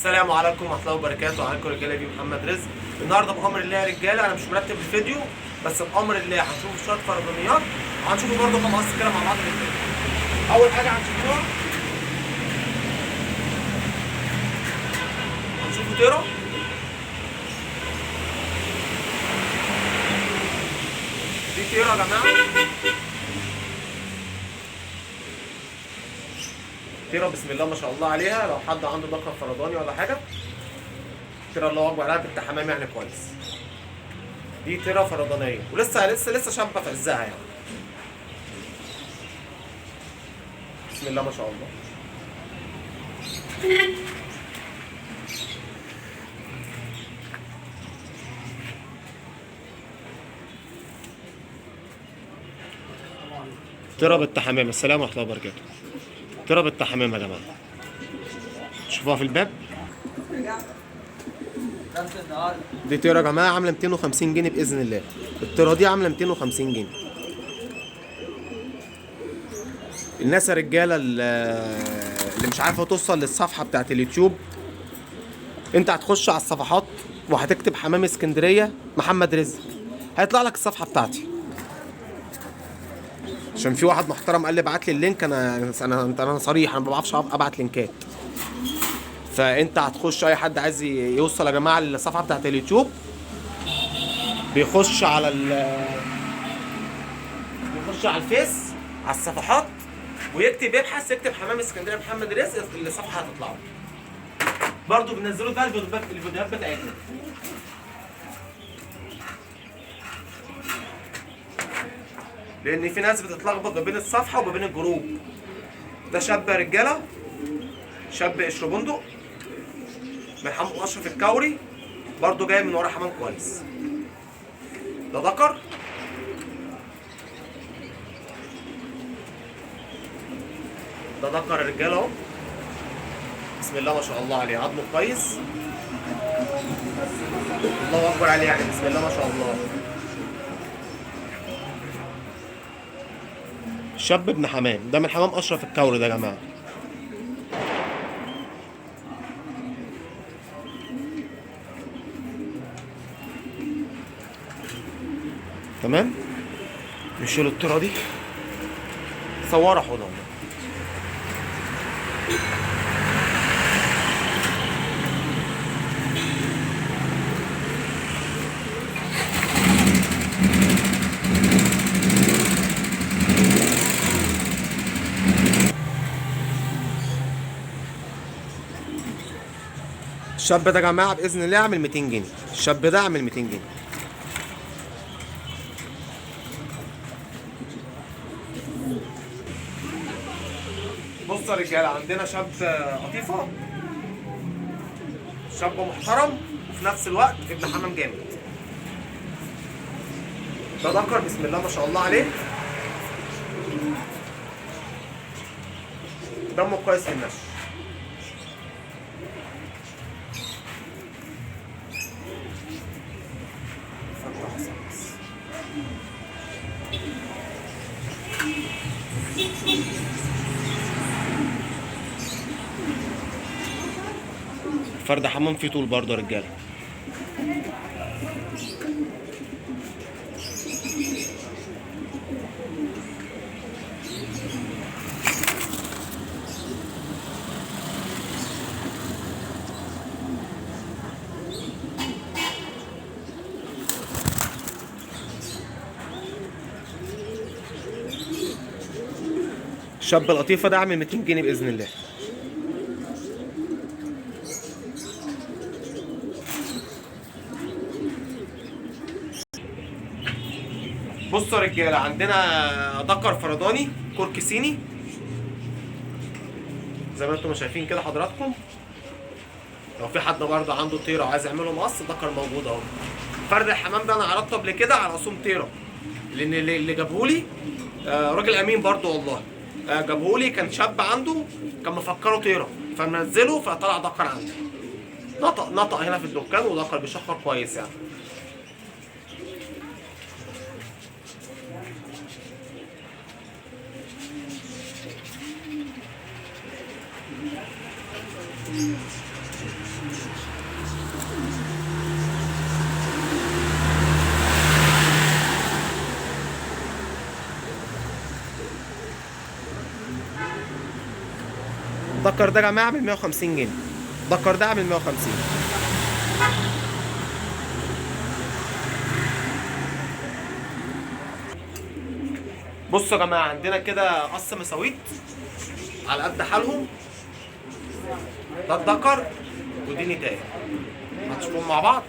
السلام عليكم ورحمه الله وبركاته. عليكم رجاله، دي محمد رزق. النهارده بامر الله يا رجاله، انا مش مرتب الفيديو بس بامر الله هنشوف شويه فرضانيات وهنشوف برضه كام قص كده مع بعض في الفيديو. اول حاجه هنشوفها هنشوفوا تيرا. دي تيرا يا جماعه، تيرا بسم الله ما شاء الله عليها. لو حد عنده ذكر فرداني ولا حاجه، تيرا الله اكبر عليها بنت حمام يعني كويس. دي تيرا فردانيه ولسه شابه في عزها يعني. بسم الله ما شاء الله. تيرا بنت حمام. السلام ورحمه الله وبركاته. تيرا بنت حمام يا جماعه، شوفوها في الباب. دي تيرا يا جماعه عامله 250 جنيه باذن الله. التيرا دي عامله 250 جنيه. الناس يا رجاله اللي مش عارفه توصل للصفحه بتاعت اليوتيوب، انت هتخش على الصفحات وهتكتب حمام اسكندريه محمد رزق، هيطلع لك الصفحه بتاعتي. عشان في واحد محترم قال لي ابعت لي اللينك. انا صريح، انا ما بعرفش ابعت لينكات. فانت هتخش، اي حد عايز يوصل يا جماعه للصفحه بتاعت اليوتيوب بيخش على الفيس على الصفحات ويكتب، يبحث، يكتب حمام اسكندريه محمد رزق، الصفحه هتطلع له. برضه بنزلوا بقى الفيديوهات بتاعتنا. لان في ناس بتتلخبط ما بين الصفحه وما بين الجروب. ده شاب يا رجاله، شاب قشر بندق من حمام اشرف الكوري، برضه جاي من ورا حمام كويس. ده ذكر. ده ذكر يا رجاله اهو، بسم الله ما شاء الله عليه، عظمه كويس، الله اكبر عليه يعني، بسم الله ما شاء الله. شاب ابن حمام، ده من حمام اشرف الكوري ده يا جماعه. تمام. نشيل الترا دي، صورها حوضها. الشاب ده يا جماعه باذن الله يعمل 200 جنيه. الشاب ده يعمل 200 جنيه. بصوا يا رجاله، عندنا شاب قطيفه، شاب محترم وفي نفس الوقت ابن حمام جامد. ده ذكر بسم الله ما شاء الله عليه، دمه كويس في النشر. فرد حمام فيه طول برضه يا رجاله. الشاب القطيفه ده عامل 200 جنيه باذن الله. بصوا يا رجاله، عندنا ذكر فرداني كركي صيني زي ما انتم شايفين كده حضراتكم. لو في حد برضه عنده طيره وعايز يعمله مقص، ذكر موجود اهو. فرد الحمام ده انا عرضته قبل كده على رسوم طيره، لان اللي جابهولي راجل امين برضه والله. جابهولي كان شاب عنده، كان مفكره طيره فمنزله فطلع ذكر عنده. نطق هنا في الدكان وذكر بيشخر كويس يعني. الدكر ده يا جماعه عامل 150 جنيه. الدكر ده عامل 150. بصوا يا جماعه عندنا كده قص مساويت على قد حالهم. ده الدكر ودي نتايه، هتشوفهم مع بعض.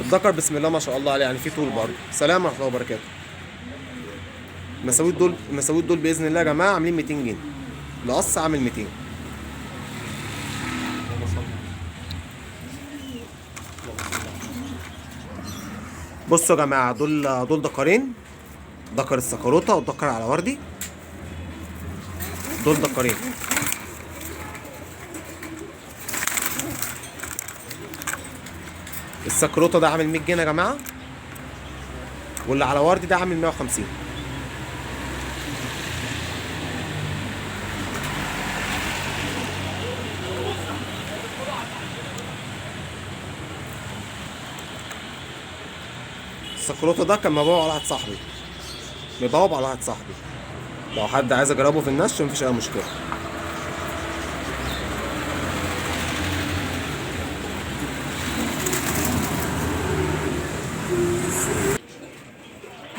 الذكر بسم الله ما شاء الله عليه، يعني في طول برضه. سلام ورحمه الله وبركاته. المساويت دول باذن الله يا جماعه عاملين 200 جنيه. القص عامل 200. بصوا يا جماعه دول دكرين، دكر السكروته والدكر على وردي. دول دكرين. السكروته ده عامل 100 جنيه يا جماعه، واللي على وردي ده عامل 150. السكروته ده كان مبيعه على واحد صاحبي، مبيعه على واحد صاحبي. لو حد عايز يجربه في النش مفيش اي مشكله.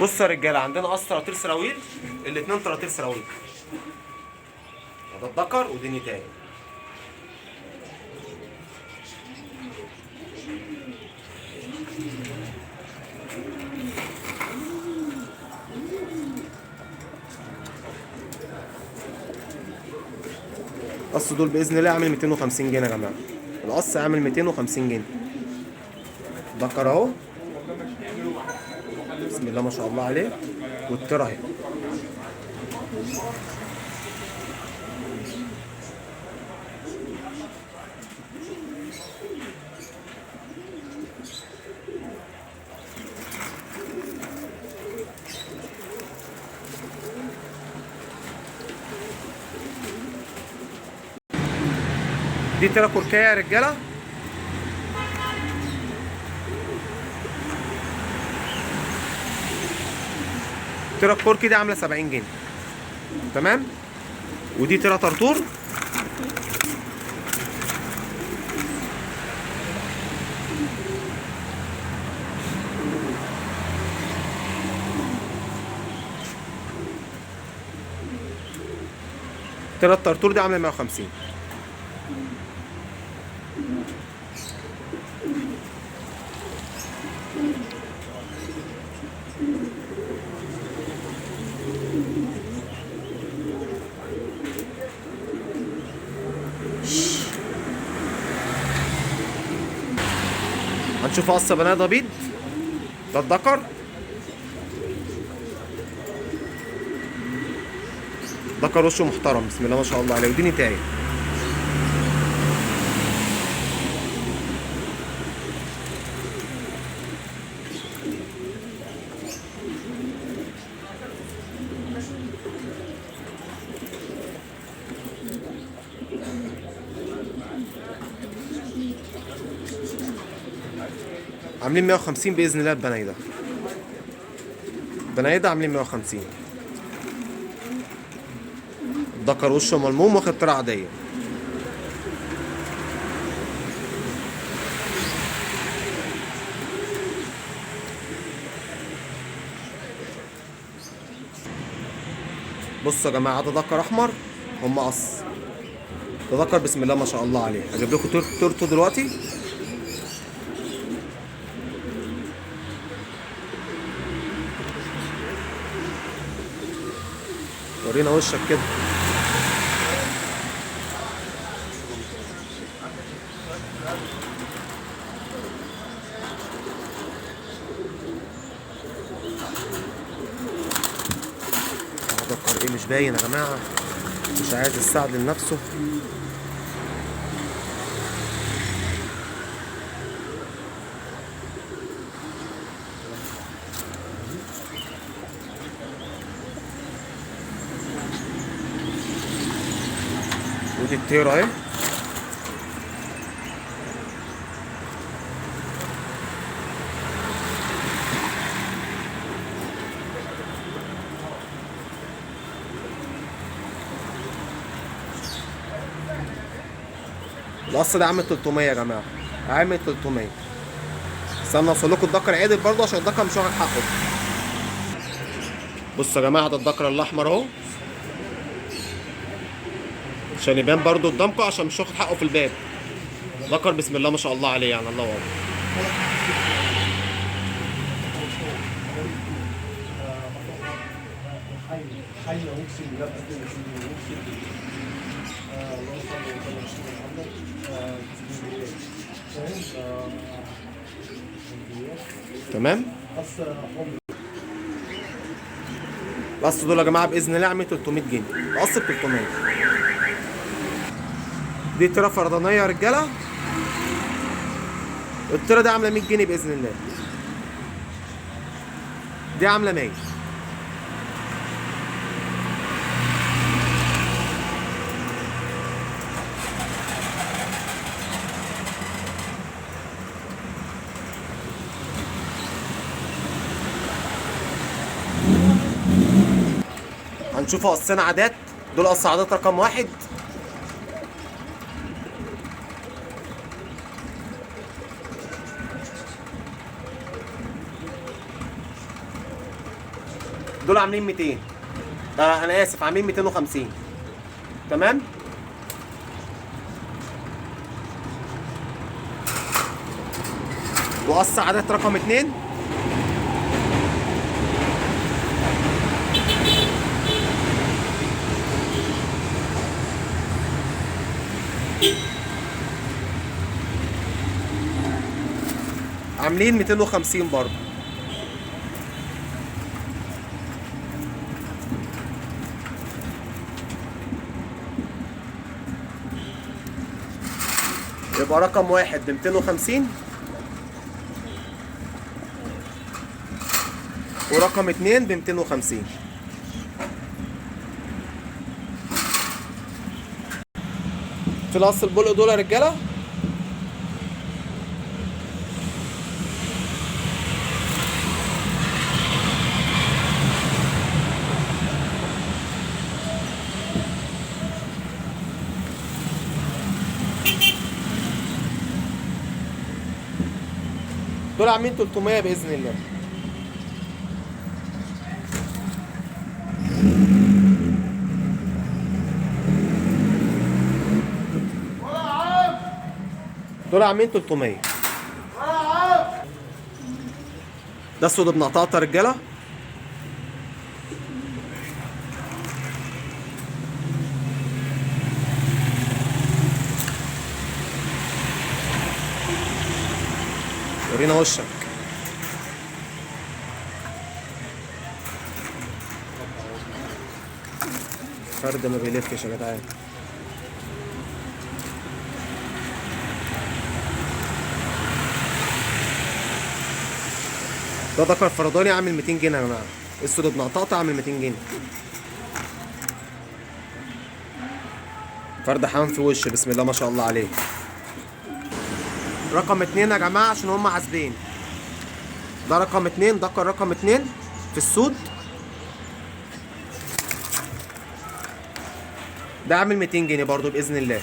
بصوا يا رجاله عندنا قص طراطير سراويل، الاتنين طراطير سراويل. ده الدكر ودي نتايه. القص دول باذن الله عامل 250 جنيه يا جماعه. القص عامل 250 جنيه. دكر اهو بسم الله ما شاء الله عليه، والترى اهي. دي ترى كركيه يا رجاله. ترى الكركي دي عامله 70 جنيه تمام. ودي ترى طرطور. ترى الطرطور دي عامله 150. هنشوف قص بني ادم بيض. ده الدكر. دكر وشه محترم بسم الله ما شاء الله عليه، ودي نتايه. عاملين 150 باذن الله. البنايده عاملين 150. الدكر وشه ملموم واخد طريقه عاديه. بصوا يا جماعه ده دكر احمر، هم قص. ده دكر بسم الله ما شاء الله عليه. هجيب لكم تورته دلوقتي. ورينا وشك كده. دكر ايه مش باين يا جماعه، مش عايز يستعدل نفسه. ودي الطيرة اهي. القص ده عامل 300 يا جماعة، عامل 300. استنى اوصل لكم الدكر عدل برضه عشان الدكر مش واخد حقه. بصوا يا جماعة ده الدكر الأحمر اهو، عشان يبان برضه قدامكم عشان مش واخد حقه في الباب. دكر بسم الله ما شاء الله عليه يعني، الله أكبر. تمام. القص دول يا جماعه باذن الله عامل 300 جنيه، القص ب 300. دي تيره فردانيه يا رجاله، التيره دي عامله 100 جنيه باذن الله، دي عامله 100. هنشوفوا قصين عادات، دول قص عادات رقم 1. دول عاملين 200. انا اسف، عاملين 250. تمام. وقص عادات رقم 2 عاملين 250 برضه. يبقى رقم 1 ب 250 ورقم 2 ب 250. في القص البلق دول يا رجاله دول عاملين 300 باذن الله. دول عاملين 300. ده السود ابن قطاطه يا رجاله. ورينا وشك. فرد ما بيلفش يا جدعان. ده ذكر فرداني عامل 200 جنيه يا جماعه، السود ابن قطاطه عامل 200 جنيه. فرد حمام في وش بسم الله ما شاء الله عليه. رقم 2 يا جماعه عشان هم عازبين. ده رقم 2، ذكر رقم 2 في السود، ده عامل 200 جنيه برضو باذن الله.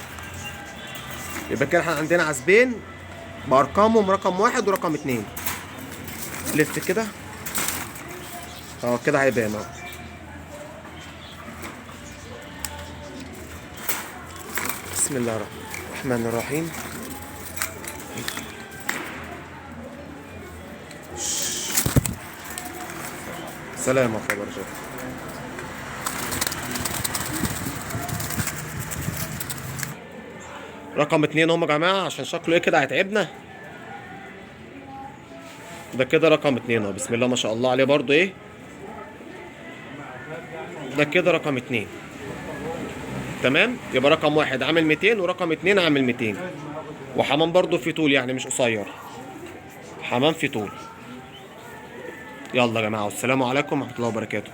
يبقى كده احنا عندنا عازبين بارقامهم رقم 1 ورقم 2. لف كده اهو، كده هيبان اهو. بسم الله الرحمن الرحيم. سلام ورحمة الله وبركاته. رقم 2 هم يا جماعة عشان شكله ايه كده هيتعبنا. ده كده رقم 2 اهو بسم الله ما شاء الله عليه برضو ايه. ده كده رقم 2. تمام. يبقى رقم 1 عامل 200 ورقم 2 عامل 200. وحمام برضو في طول يعني مش قصير، حمام في طول. يلا يا جماعة والسلام عليكم ورحمة الله وبركاته.